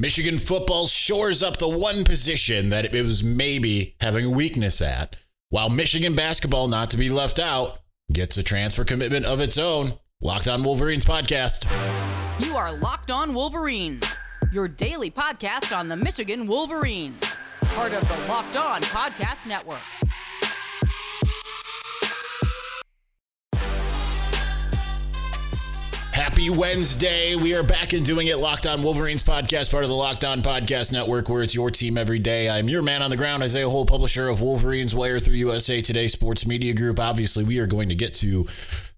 Michigan football shores up the one position that it was maybe having a weakness at, while Michigan basketball, not to be left out, gets a transfer commitment of its own. Locked On Wolverines podcast. You are Locked On Wolverines, your daily podcast on the Michigan Wolverines, part of the Locked On Podcast Network. Happy Wednesday. We are back and doing it. Locked On Wolverines podcast, part of the Locked On Podcast Network, where it's your team every day. I'm your man on the ground, Isaiah Hole, publisher of Wolverines Wire through USA Today Sports Media Group. Obviously, we are going to get to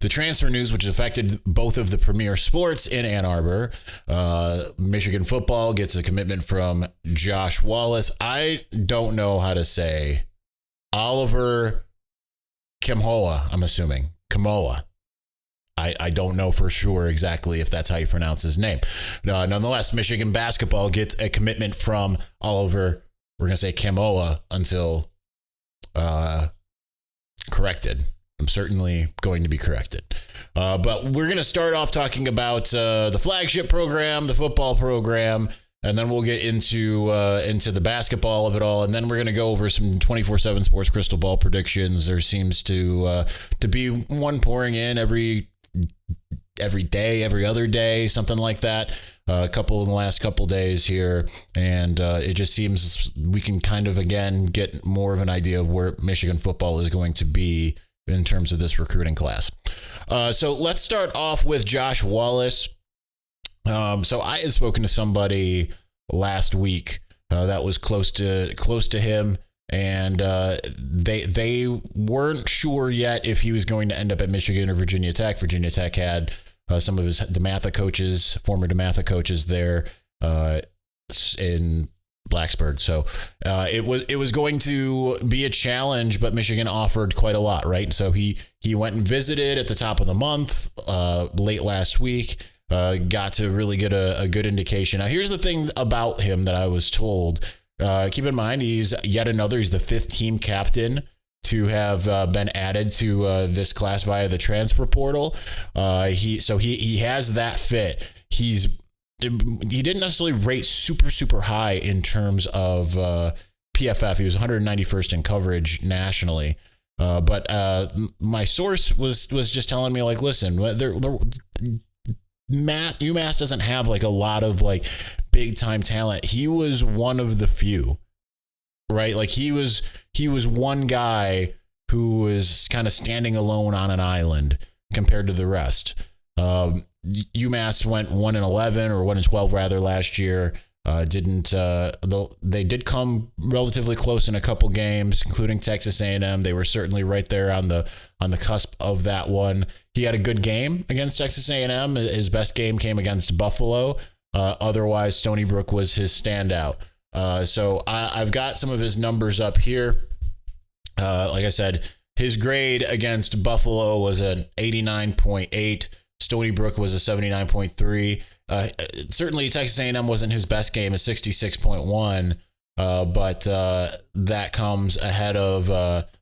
the transfer news, which affected both of the premier sports in Ann Arbor. Michigan football gets a commitment from Josh Wallace. I don't know how to say Oliver Nkamhoua, I'm assuming. Nkamhoua. I don't know for sure exactly if that's how you pronounce his name. Nonetheless, Michigan basketball gets a commitment from Oliver, we're going to say Nkamhoua, until corrected. I'm certainly going to be corrected. But we're going to start off talking about the flagship program, the football program, and then we'll get into the basketball of it all. And then we're going to go over some 24/7 Sports Crystal Ball predictions. There seems to be one pouring in every day, every other day, something like that. A couple in the last couple days here. And it just seems we can kind of, again, get more of an idea of where Michigan football is going to be in terms of this recruiting class. So let's start off with Josh Wallace. So I had spoken to somebody last week that was close to him. And they weren't sure yet if he was going to end up at Michigan or Virginia Tech. Virginia Tech had some of his former DeMatha coaches there in Blacksburg. So it was going to be a challenge, but Michigan offered quite a lot, right? So he went and visited at the top of the month, late last week. Got to really get a good indication. Now, here's the thing about him that I was told. Keep in mind, he's the fifth team captain to have been added to this class via the transfer portal. He has that fit. He didn't necessarily rate super high in terms of PFF. He was 191st in coverage nationally. But my source was just telling me, like, listen, UMass doesn't have like a lot of like big time talent. He was one of the few, right? Like he was one guy who was kind of standing alone on an island compared to the rest. UMass went 1-11 or 1-12 rather last year. They did come relatively close in a couple games, including Texas A&M. They were certainly right there on the cusp of that one. He had a good game against Texas A&M. His best game came against Buffalo. Otherwise, Stony Brook was his standout. So I've got some of his numbers up here. Like I said, his grade against Buffalo was an 89.8. Stony Brook was a 79.3. Certainly Texas A&M wasn't his best game, a 66.1. But that comes ahead of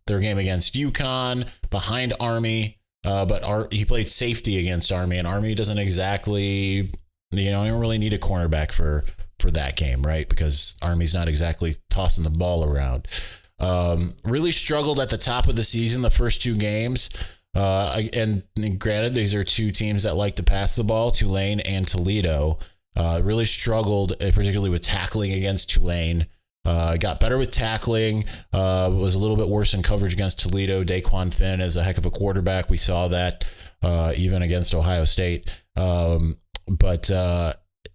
their game against UConn, behind Army. But he played safety against Army, and Army doesn't exactly, you don't really need a cornerback for that game, right? Because Army's not exactly tossing the ball around. Really struggled at the top of the season, the first two games. And granted, these are two teams that like to pass the ball, Tulane and Toledo. Really struggled, particularly with tackling against Tulane. Got better with tackling, was a little bit worse in coverage against Toledo. Daquan Finn is a heck of a quarterback. We saw that even against Ohio State. But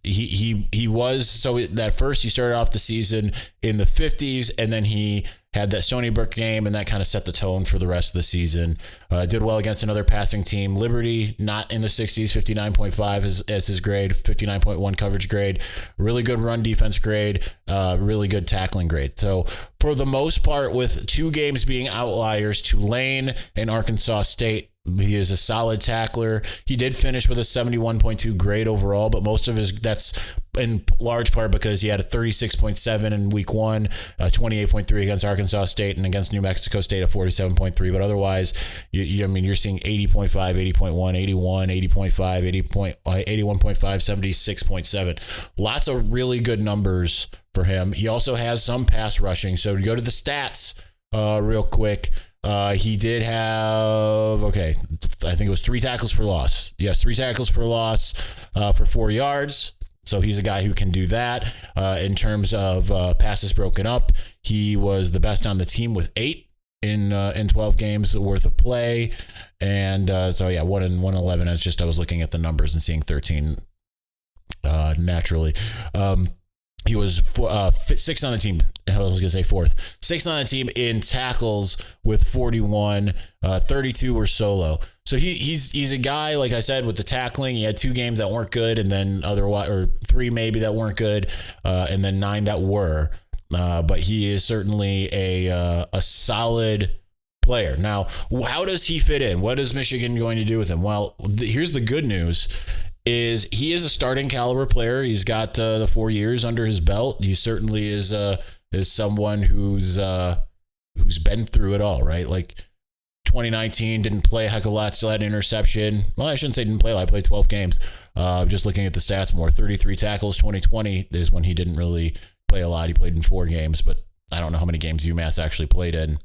he was, so that first he started off the season in the 50s, and then he had that Stony Brook game, and that kind of set the tone for the rest of the season. Did well against another passing team, Liberty, not in the 60s, 59.5 as his grade, 59.1 coverage grade, really good run defense grade, really good tackling grade. So for the most part, with two games being outliers, Tulane and Arkansas State, He is a solid tackler. He did finish with a 71.2 grade overall, but most of that's in large part because he had a 36.7 in week 1, 28.3 against Arkansas State, and against New Mexico State a 47.3. But otherwise, you're seeing 80.5, 80.1, 81, 80.5, 81.5, 76.7. Lots of really good numbers for him. He also has some pass rushing. So to go to the stats real quick. He did have, I think it was 3 tackles for loss. Yes, 3 tackles for loss for 4 yards. So he's a guy who can do that. In terms of passes broken up, he was the best on the team with 8 in 12 games worth of play. And 1 in 111. It's just I was looking at the numbers and seeing 13 naturally. He was 6th on the team. I was going to say 4th. 6th on the team in tackles with 41. 32 were solo. So he's a guy, like I said, with the tackling. He had 2 games that weren't good, and then 3 maybe that weren't good, and then 9 that were. But he is certainly a solid player. Now, how does he fit in? What is Michigan going to do with him? Well, here's the good news. Is he is a starting caliber player. He's got the 4 years under his belt. He certainly is someone who's been through it all, right? Like 2019 didn't play a heck of a lot, still had an interception. Well, I shouldn't say didn't play a lot. I played 12 games. Just looking at the stats more, 33 tackles. 2020 is when he didn't really play a lot. He played in 4 games, but I don't know how many games UMass actually played in.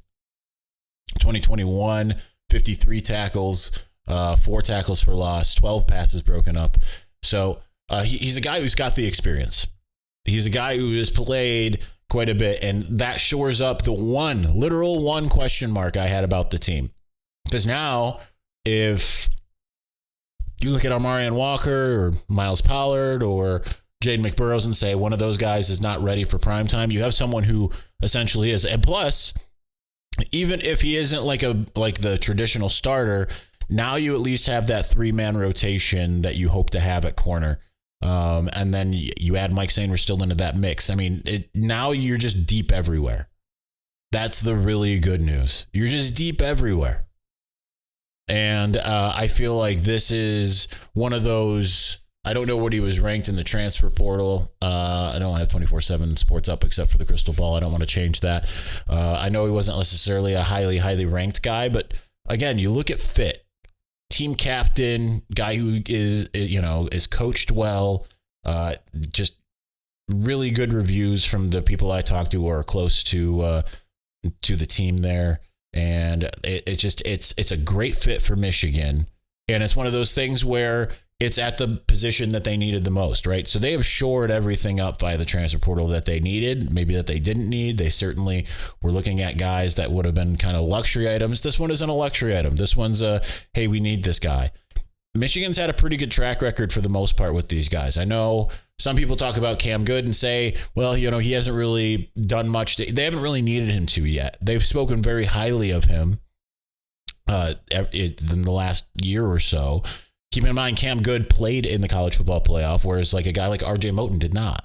2021, 53 tackles. 4 tackles for loss, 12 passes broken up. So he's a guy who's got the experience. He's a guy who has played quite a bit, and that shores up the literal one question mark I had about the team. Because now, if you look at Amarian Walker or Miles Pollard or Jaden McBurrows and say one of those guys is not ready for prime time, you have someone who essentially is. And plus, even if he isn't like the traditional starter, now you at least have that 3-man rotation that you hope to have at corner. And then you add Mike Sainer still into that mix. I mean, now you're just deep everywhere. That's the really good news. You're just deep everywhere. And I feel like this is one of those, I don't know what he was ranked in the transfer portal. I don't have 24/7 sports up except for the crystal ball. I don't want to change that. I know he wasn't necessarily a highly, highly ranked guy, but again, you look at fit. Team captain, guy who is coached well, just really good reviews from the people I talked to who are close to the team there, and it's a great fit for Michigan, and it's one of those things where it's at the position that they needed the most, right? So they have shored everything up via the transfer portal that they needed, maybe that they didn't need. They certainly were looking at guys that would have been kind of luxury items. This one isn't a luxury item. This one's hey, we need this guy. Michigan's had a pretty good track record for the most part with these guys. I know some people talk about Cam Good and say, well, he hasn't really done much. They haven't really needed him to yet. They've spoken very highly of him in the last year or so. Keep in mind, Cam Good played in the college football playoff, whereas like a guy like RJ Moten did not.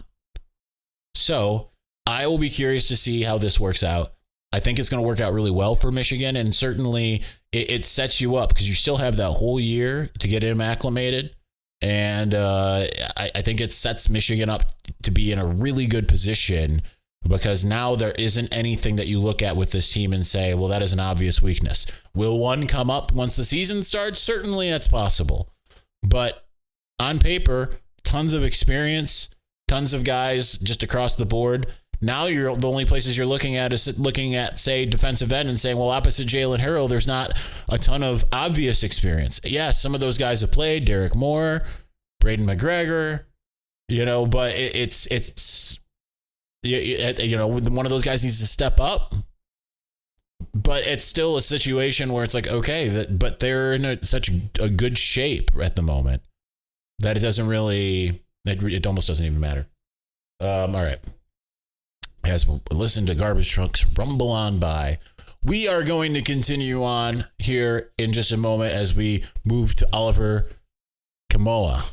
So I will be curious to see how this works out. I think it's going to work out really well for Michigan, and certainly it sets you up because you still have that whole year to get him acclimated. And I think it sets Michigan up to be in a really good position because now there isn't anything that you look at with this team and say, well, that is an obvious weakness. Will one come up once the season starts? Certainly that's possible. But on paper, tons of experience, tons of guys just across the board. Now the only places you're looking at is looking at, say, defensive end and saying, well, opposite Jalen Harrell, there's not a ton of obvious experience. Yes, some of those guys have played, Derek Moore, Braden McGregor, but it's one of those guys needs to step up. But it's still a situation where it's like, okay, but they're in such a good shape at the moment that it almost doesn't even matter. All right. As we listen to garbage trucks rumble on by, we are going to continue on here in just a moment as we move to Oliver Nkamhoua.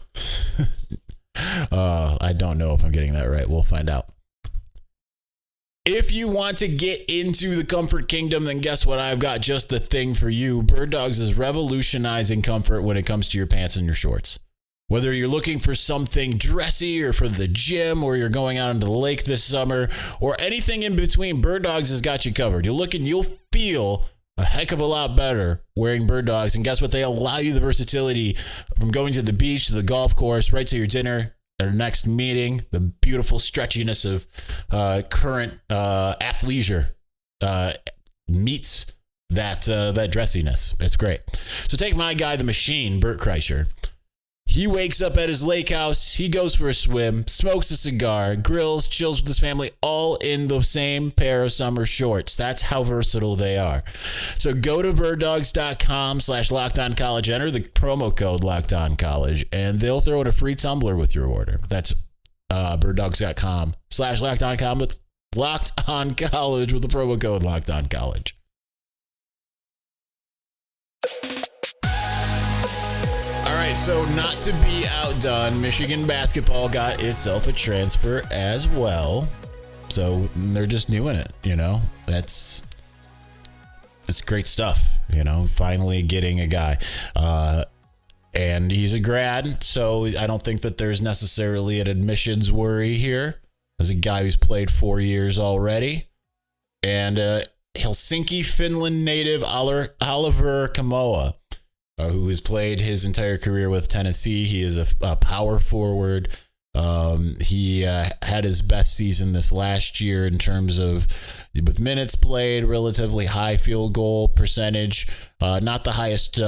I don't know if I'm getting that right. We'll find out. If you want to get into the comfort kingdom, then guess what? I've got just the thing for you. Birddogs is revolutionizing comfort when it comes to your pants and your shorts. Whether you're looking for something dressy or for the gym, or you're going out into the lake this summer, or anything in between, Birddogs has got you covered. You'll feel a heck of a lot better wearing Birddogs. And guess what? They allow you the versatility from going to the beach, to the golf course, right to your dinner, or next meeting. The beautiful stretchiness of current athleisure meets that dressiness. It's great. So take my guy, the machine, Bert Kreischer. He wakes up at his lake house, he goes for a swim, smokes a cigar, grills, chills with his family, all in the same pair of summer shorts. That's how versatile they are. So go to birddogs.com/LockedOnCollege, enter the promo code LockedOnCollege, and they'll throw in a free tumbler with your order. That's birddogs.com/LockedOnCollege with LockedOnCollege with the promo code LockedOnCollege. All right, so not to be outdone, Michigan basketball got itself a transfer as well. So they're just doing it, It's great stuff, finally getting a guy. And he's a grad, so I don't think that there's necessarily an admissions worry here. There's a guy who's played 4 years already. And Helsinki, Finland native Oliver Nkamhoua, who has played his entire career with Tennessee. He is a power forward. He had his best season this last year in terms of with minutes played, relatively high field goal percentage, not the highest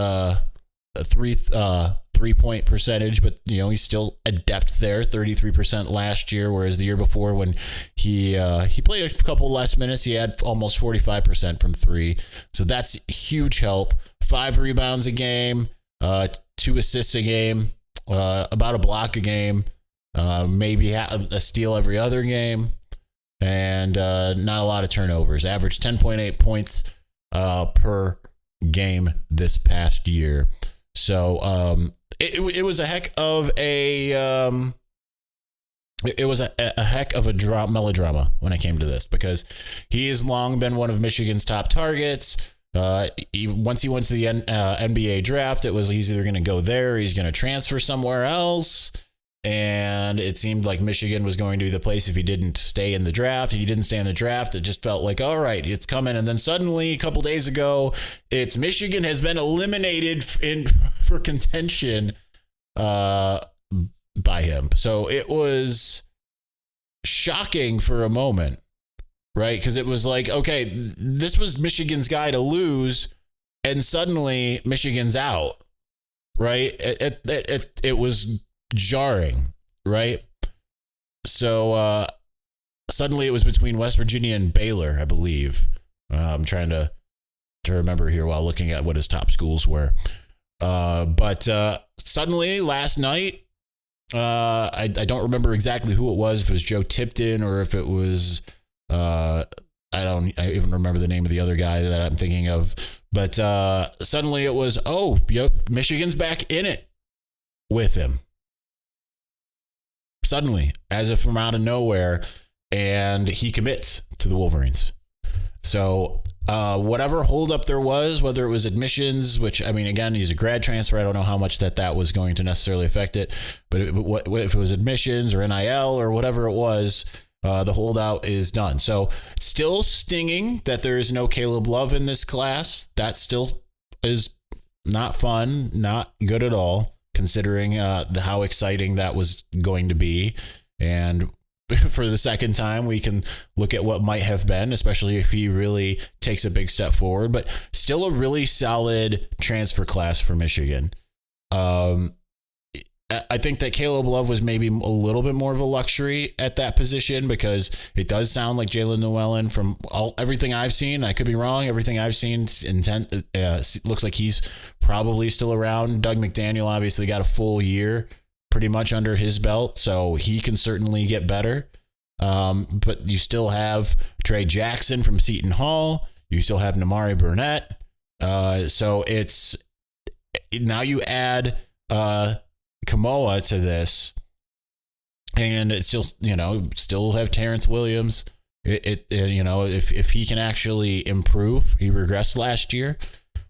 three-point percentage, but he's still adept there, 33% last year, whereas the year before when he played a couple less minutes, he had almost 45% from three. So that's huge help. 5 rebounds a game, 2 assists a game, about a block a game, maybe a steal every other game, and not a lot of turnovers. Averaged 10.8 points per game this past year. So it was a heck of a melodrama when it came to this, because he has long been one of Michigan's top targets. Once he went to the NBA draft, it was he's either going to go there or he's going to transfer somewhere else. And it seemed like Michigan was going to be the place if he didn't stay in the draft. If he didn't stay in the draft, it just felt like, all right, it's coming. And then suddenly, a couple days ago, it's Michigan has been eliminated for contention by him. So it was shocking for a moment. Right, because it was like, okay, this was Michigan's guy to lose, and suddenly Michigan's out. Right, it was jarring. Right, so suddenly it was between West Virginia and Baylor, I believe. I'm trying to remember here while looking at what his top schools were. But suddenly last night, I don't remember exactly who it was. If it was Joe Tipton or if it was. I even remember the name of the other guy that I'm thinking of, but suddenly it was, Michigan's back in it with him. Suddenly, as if from out of nowhere, and he commits to the Wolverines. So whatever holdup there was, whether it was admissions, which, I mean, again, he's a grad transfer. I don't know how much that was going to necessarily affect it, but if it was admissions or NIL or whatever it was, the holdout is done. So still stinging that there is no Caleb Love in this class. That still is not fun, not good at all, considering how exciting that was going to be. And for the second time, we can look at what might have been, especially if he really takes a big step forward. But still a really solid transfer class for Michigan. I think that Caleb Love was maybe a little bit more of a luxury at that position, because it does sound like Jalen Llewellyn, from everything I've seen, I could be wrong, everything I've seen looks like he's probably still around. Doug McDaniel obviously got a full year pretty much under his belt, so he can certainly get better. But you still have Trey Jackson from Seton Hall. You still have Namari Burnett. So it's now you add Nkamhoua to this, and it's still have Terrence Williams, If he can actually improve, he regressed last year.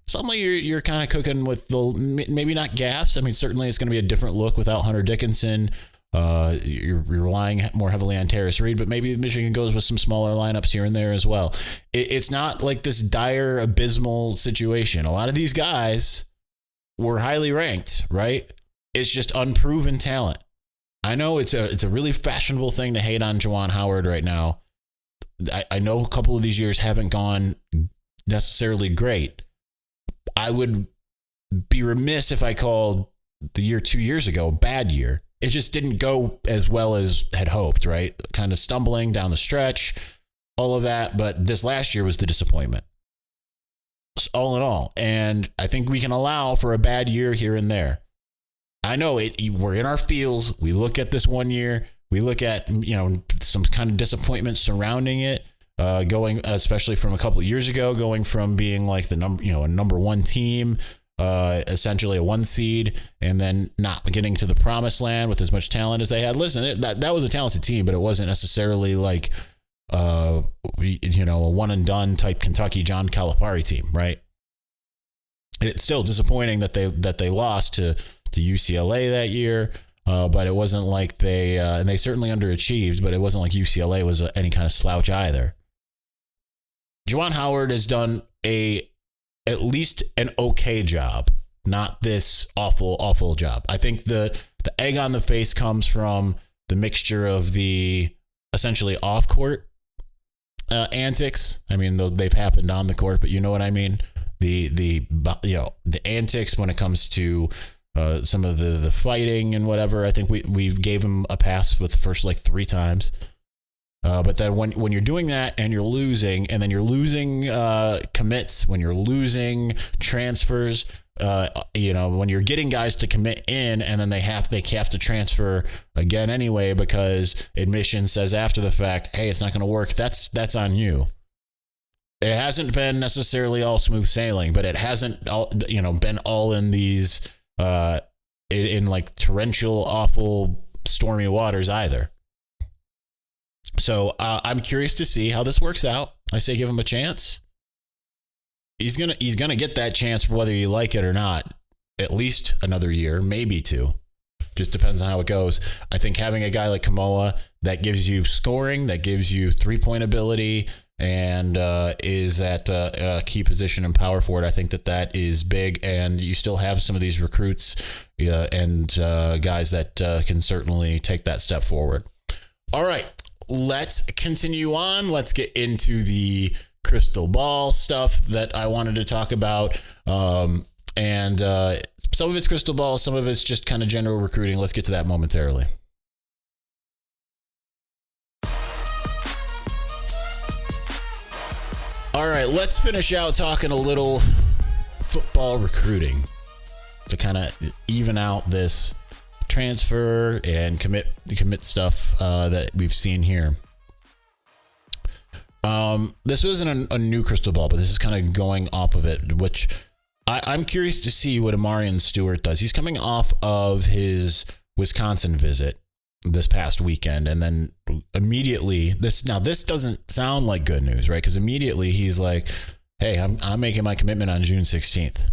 Suddenly you're kind of cooking with the maybe not gas. I mean, certainly it's going to be a different look without Hunter Dickinson. You're relying more heavily on Terrace Reed, but maybe Michigan goes with some smaller lineups here and there as well. It's not like this dire, abysmal situation. A lot of these guys were highly ranked, right? It's just unproven talent. I know it's a really fashionable thing to hate on Juwan Howard right now. I know a couple of these years haven't gone necessarily great. I would be remiss if I called the year 2 years ago a bad year. It just didn't go as well as had hoped, right? Kind of stumbling down the stretch, all of that. But this last year was the disappointment, all in all. And I think we can allow for a bad year here and there. I know we're in our feels. We look at this 1 year. We look at, some kind of disappointment surrounding it, going, especially from a couple of years ago, going from being like a number one team, essentially a 1 seed, and then not getting to the promised land with as much talent as they had. Listen, that was a talented team, but it wasn't necessarily like, a one and done type Kentucky John Calipari team, right? It's still disappointing that they lost to UCLA that year. But it wasn't like and they certainly underachieved, but it wasn't like UCLA was any kind of slouch either. Juwan Howard has done at least an okay job, not this awful job. I think the egg on the face comes from the mixture of the essentially off-court antics. I mean, they've happened on the court, but you know what I mean? The antics when it comes to some of the fighting and whatever. I think we gave him a pass with the first 3 times. But then when you're doing that and you're losing, and then you're losing commits, when you're losing transfers, when you're getting guys to commit in and then they have to transfer again anyway because admission says after the fact, hey, it's not going to work. That's on you. It hasn't been necessarily all smooth sailing, but it hasn't been all in these in torrential, awful, stormy waters either. So I'm curious to see how this works out. I say give him a chance. He's gonna get that chance whether you like it or not. At least another year, maybe 2. Just depends on how it goes. I think having a guy like Nkamhoua that gives you scoring, that gives you 3-point ability, and is at a key position in power forward, I think that is big. And you still have some of these recruits and guys that can certainly take that step forward. All right, let's continue on. Let's get into the crystal ball stuff that I wanted to talk about. And some of it's crystal ball, some of it's just kind of general recruiting. Let's get to that momentarily. All right, let's finish out talking a little football recruiting to kind of even out this transfer and commit stuff that we've seen here. This isn't a new crystal ball, but this is kind of going off of it, which I'm curious to see what Amarian Stewart does. He's coming off of his Wisconsin visit this past weekend, and then immediately this doesn't sound like good news, right? Because immediately he's like, hey, I'm making my commitment on June 16th.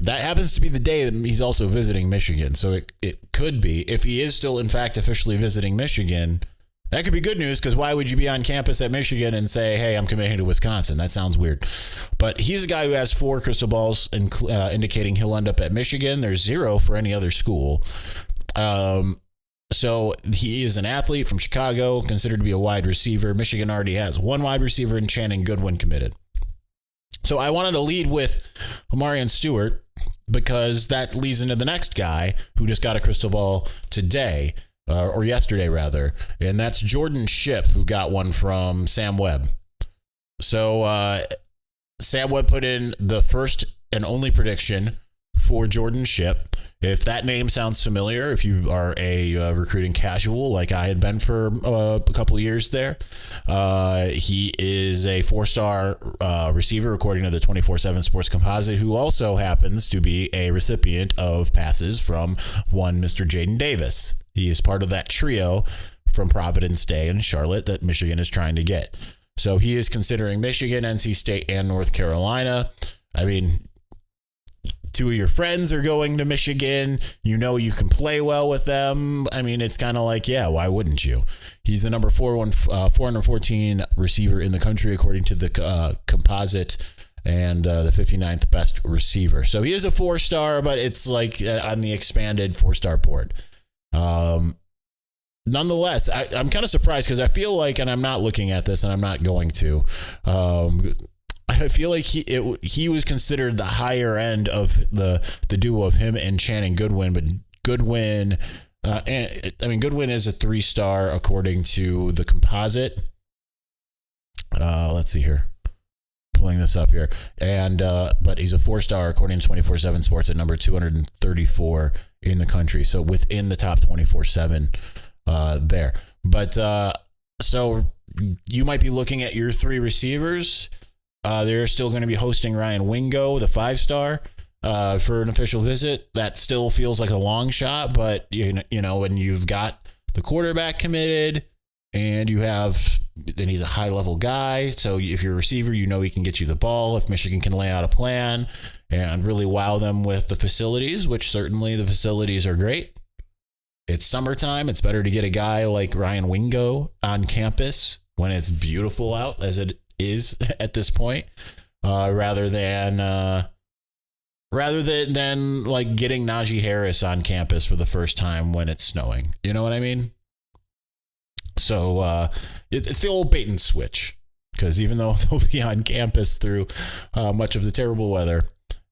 That happens to be the day that he's also visiting Michigan. So it could be, if he is still in fact officially visiting Michigan, that could be good news, because why would you be on campus at Michigan and say, hey, I'm committing to Wisconsin? That sounds weird. But he's a guy who has 4 crystal balls indicating he'll end up at Michigan. There's 0 for any other school. So he is an athlete from Chicago, considered to be a wide receiver. Michigan already has 1 wide receiver in Channing Goodwin committed. So I wanted to lead with Amarian Stewart because that leads into the next guy who just got a crystal ball today, or yesterday rather, and that's Jordan Shipp, who got one from Sam Webb. So Sam Webb put in the first and only prediction for Jordan Shipp. If that name sounds familiar, if you are a recruiting casual like I had been for a couple of years there, he is a 4-star receiver according to the 24/7 Sports Composite, who also happens to be a recipient of passes from one Mr. Jaden Davis. He is part of that trio from Providence Day and Charlotte that Michigan is trying to get. So he is considering Michigan, NC State, and North Carolina. I mean, two of your friends are going to Michigan. You know you can play well with them. I mean, it's kind of like, yeah, why wouldn't you? He's the number 414 receiver in the country, according to the composite, and the 59th best receiver. So he is a 4-star, but it's like on the expanded 4-star board. Nonetheless, I'm kind of surprised because I feel like, and I'm not looking at this and I'm not going to, I feel like he was considered the higher end of the duo of him and Channing Goodwin, but Goodwin, Goodwin is a 3-star according to the composite. Let's see here. Pulling this up here. And but he's a 4-star according to 24/7 Sports at number 234 in the country. So within the top 24/7 there. But so you might be looking at your 3 receivers. They're still going to be hosting Ryan Wingo, the 5-star, for an official visit. That still feels like a long shot, but you know when you've got the quarterback committed and then he's a high-level guy. So if you're a receiver, you know he can get you the ball. If Michigan can lay out a plan and really wow them with the facilities, which certainly the facilities are great. It's summertime. It's better to get a guy like Ryan Wingo on campus when it's beautiful out, as it is at this point, rather than like getting Najee Harris on campus for the first time when it's snowing. You know what I mean? So it's the old bait and switch, because even though they'll be on campus through much of the terrible weather,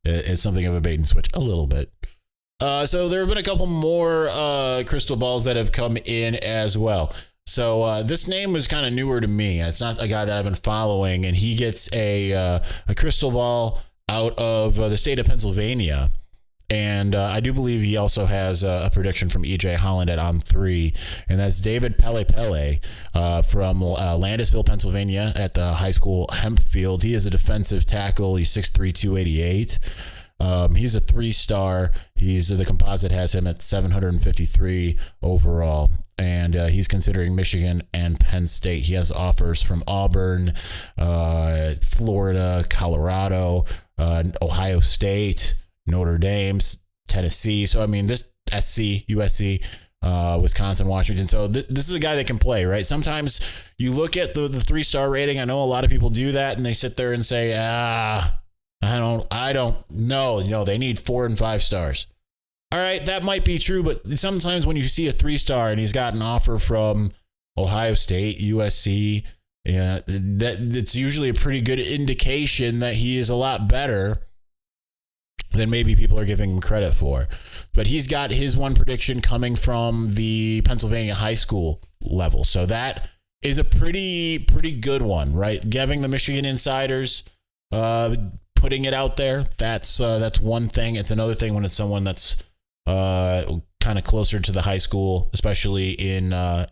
it's something of a bait and switch a little bit. So there have been a couple more crystal balls that have come in as well. So this name was kind of newer to me. It's not a guy that I've been following, and he gets a crystal ball out of the state of Pennsylvania. And I do believe he also has a prediction from EJ Holland at On 3, and that's David Pele from Landisville, Pennsylvania, at the high school Hempfield. He is a defensive tackle. He's 6'3", 288. He's a 3-star. The composite has him at 753 overall, and he's considering Michigan and Penn State. He has offers from Auburn, Florida, Colorado, Ohio State, Notre Dame, Tennessee. So, I mean, this SC, USC, Wisconsin, Washington. So this is a guy that can play, right? Sometimes you look at the 3-star rating. I know a lot of people do that, and they sit there and say, I don't know. You know, they need 4 and 5 stars. All right, that might be true, but sometimes when you see a 3-star and he's got an offer from Ohio State, USC, that's usually a pretty good indication that he is a lot better than maybe people are giving him credit for. But he's got his one prediction coming from the Pennsylvania high school level. So that is a pretty good one, right? Giving the Michigan insiders, putting it out there, that's one thing. It's another thing when it's someone that's kind of closer to the high school, especially in a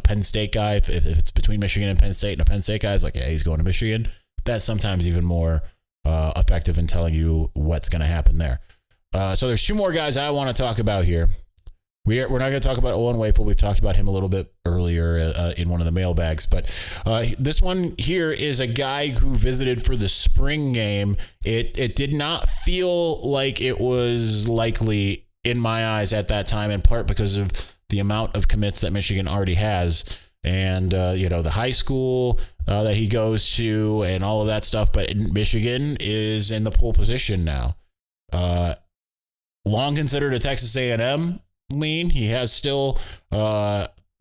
Penn State guy. If it's between Michigan and Penn State, and a Penn State guy is like, yeah, he's going to Michigan, that's sometimes even more effective in telling you what's going to happen there. So there's 2 more guys I want to talk about here. We're not going to talk about Owen Wafel. We've talked about him a little bit earlier in one of the mailbags, but this one here is a guy who visited for the spring game. It did not feel like it was likely in my eyes at that time, in part because of the amount of commits that Michigan already has, and the high school that he goes to and all of that stuff. But Michigan is in the pole position now. Long considered a Texas A&M lean. He has still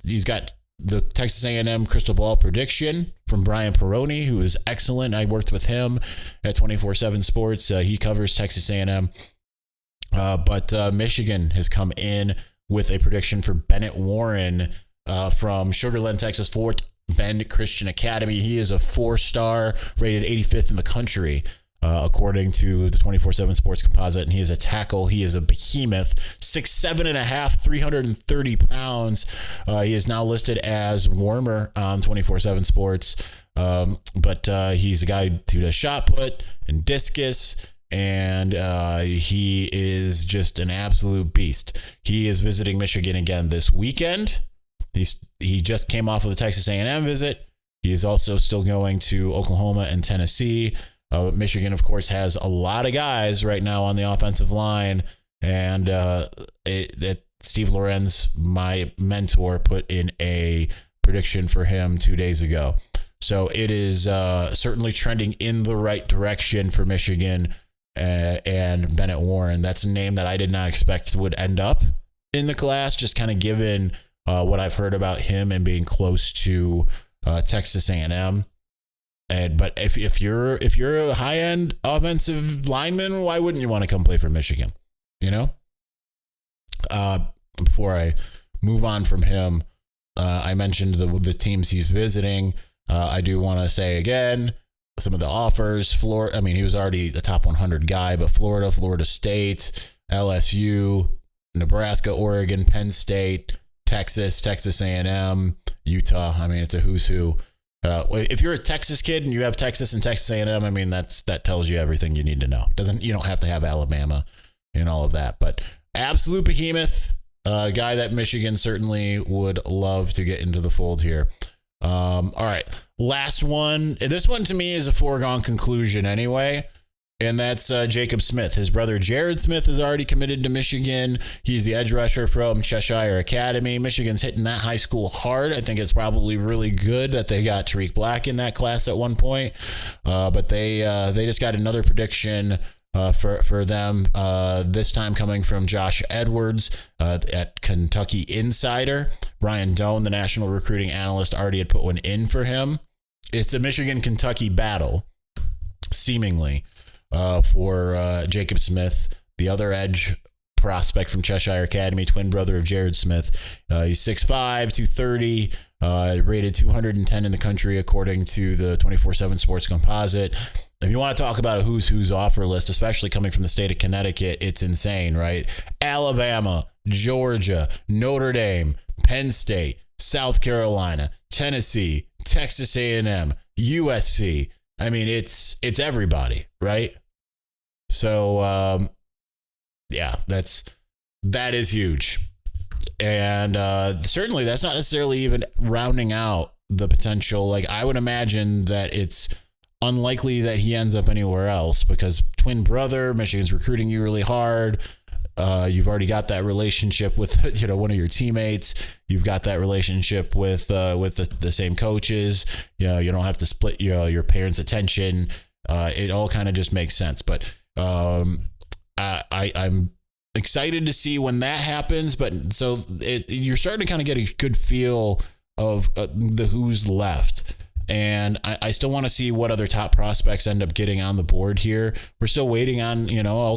he's got the Texas A&M crystal ball prediction from Brian Peroni, who is excellent. I worked with him at 24/7 Sports. He covers Texas A&M, but Michigan has come in with a prediction for Bennett Warren from Sugar Land, Texas, Fort Bend Christian Academy. He is a 4-star, rated 85th in the country, according to the 24/7 Sports composite, and he is a tackle. He is a behemoth, 6'7.5", 330 pounds. He is now listed as warmer on 24/7 Sports, but he's a guy who does shot put and discus, and he is just an absolute beast. He is visiting Michigan again this weekend. He just came off of the Texas A&M visit. He is also still going to Oklahoma and Tennessee. Michigan, of course, has a lot of guys right now on the offensive line, and Steve Lorenz, my mentor, put in a prediction for him 2 days ago. So it is certainly trending in the right direction for Michigan and Bennett Warren. That's a name that I did not expect would end up in the class, just kind of given what I've heard about him and being close to Texas A&M. But if you're a high end offensive lineman, why wouldn't you want to come play for Michigan? You know. Before I move on from him, I mentioned the teams he's visiting. I do want to say again some of the offers. Florida. I mean, he was already a top 100 guy, but Florida, Florida State, LSU, Nebraska, Oregon, Penn State, Texas, Texas A&M, Utah. I mean, it's a who's who. If you're a Texas kid and you have Texas and Texas A&M, I mean, that tells you everything you need to know. You don't have to have Alabama and all of that, but absolute behemoth, guy that Michigan certainly would love to get into the fold here. All right, last one. This one to me is a foregone conclusion anyway. And that's Jacob Smith. His brother Jared Smith is already committed to Michigan. He's the edge rusher from Cheshire Academy. Michigan's hitting that high school hard. I think it's probably really good that they got Tariq Black in that class at one point. But they just got another prediction for them, this time coming from Josh Edwards at Kentucky Insider. Brian Doan, the national recruiting analyst, already had put one in for him. It's a Michigan-Kentucky battle, seemingly. For Jacob Smith, the other edge prospect from Cheshire Academy, twin brother of Jared Smith. He's 6'5", 230, rated 210 in the country according to the 24/7 Sports Composite. If you want to talk about a who's offer list, especially coming from the state of Connecticut, it's insane, right? Alabama, Georgia, Notre Dame, Penn State, South Carolina, Tennessee, Texas A&M, USC. I mean, it's everybody, right? So, yeah, that is huge. And certainly that's not necessarily even rounding out the potential. Like, I would imagine that it's unlikely that he ends up anywhere else because twin brother, Michigan's recruiting you really hard. You've already got that relationship with, one of your teammates. You've got that relationship with the same coaches. You don't have to split your parents' attention. It all kind of just makes sense. But I'm excited to see when that happens. But so you're starting to kind of get a good feel of the who's left. And I still want to see what other top prospects end up getting on the board here. We're still waiting on,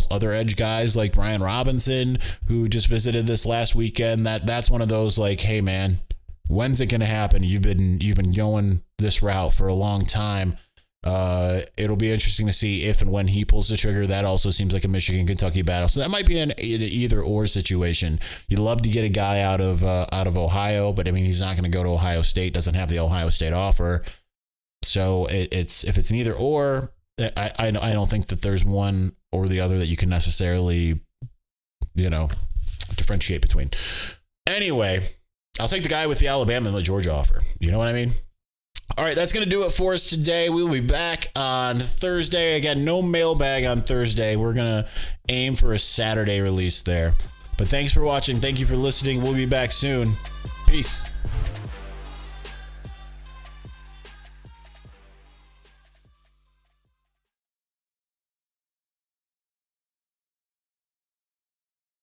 other edge guys like Brian Robinson, who just visited this last weekend. That's one of those like, hey man, when's it going to happen? You've been going this route for a long time. It'll be interesting to see if and when he pulls the trigger. That also seems like a Michigan-Kentucky battle. So that might be an either or situation. You'd love to get a guy out of Ohio, but I mean, he's not going to go to Ohio State, doesn't have the Ohio State offer. So if it's an either or, I don't think that there's one or the other that you can necessarily, differentiate between. Anyway, I'll take the guy with the Alabama and the Georgia offer. You know what I mean? All right, that's going to do it for us today. We'll be back on Thursday. Again, no mailbag on Thursday. We're going to aim for a Saturday release there. But thanks for watching. Thank you for listening. We'll be back soon. Peace.